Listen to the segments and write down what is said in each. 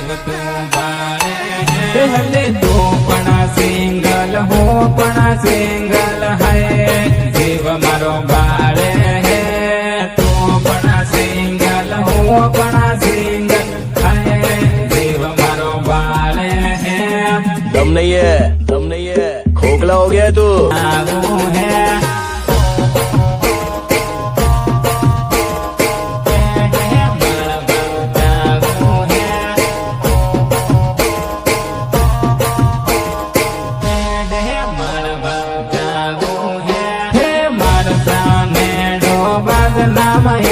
તું બાળે હલે તું પણ સિંગલ હું પણ સિંગલ હે જીવ મારો બાળે હે તું પણ સિંગલ હું પણ સિંગલ હે જીવ મારો બાળે હે दम नहीं है खोखला हो गया तू आगू है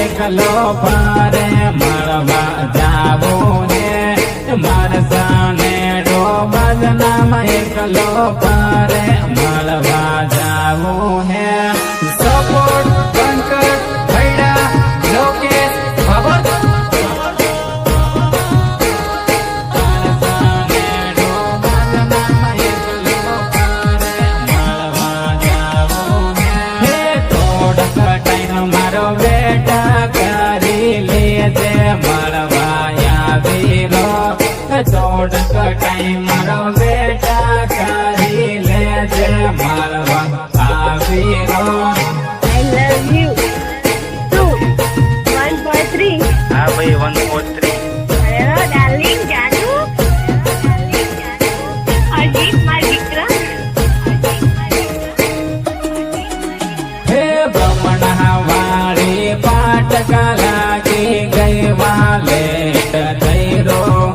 એકલો પારે મળવા જાવું ને મારસાને ડોબાજનામાં એકલો પારે મળવા જાવું હે સપોર્ટ બંકર ભૈડા લોકેશ ખબર મારસાને ડોબાજનામાં એકલો પારે મળવા જાવું હે થોડક ટાઈમ મારો બેટા કરી લેજે મળવા આવીરો થોડક ટાઈમ મારો બેટા કરી લેજે મળવા આવીરો I love you. 1.3. हाँ भाई 143 Hello, darling, જાદુ. અજીત માર દીકરા. હે બમણા વાળી પાટકા લાગી ગઈ વાલે થઈ રહું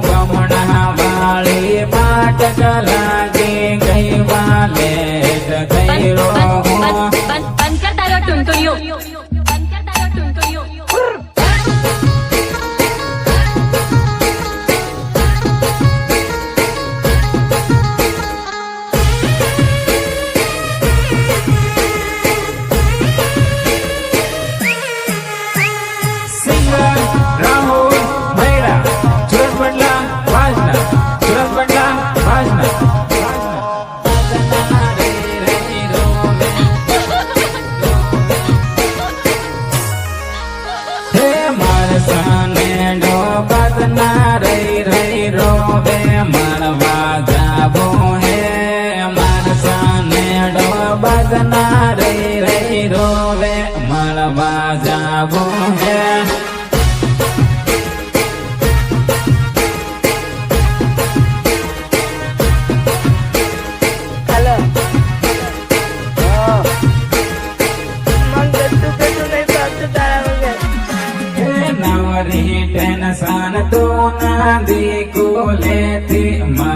બમણા વાળી પાટકા લાગી ગઈ વાલે થઈ રહું બંધ કર તારો ટુનટુનિયો બંધ કર તારો ટુનટુનિયો સિંગર રાહુલ ભૈરા સુરત બદલા ભાજના સુરત બદલા ભાજના હે મારસાને ડોબાદના રહી રહી રોવે મળવા જાવો હે મારસાને ડોબાદના રહી રહી રોવે મળવા જાવો હે Hello. મન ગતું ગતું નહીં પાછું તારા વગર. હે નવરી ટેન્શન તો ના દી કોલેથી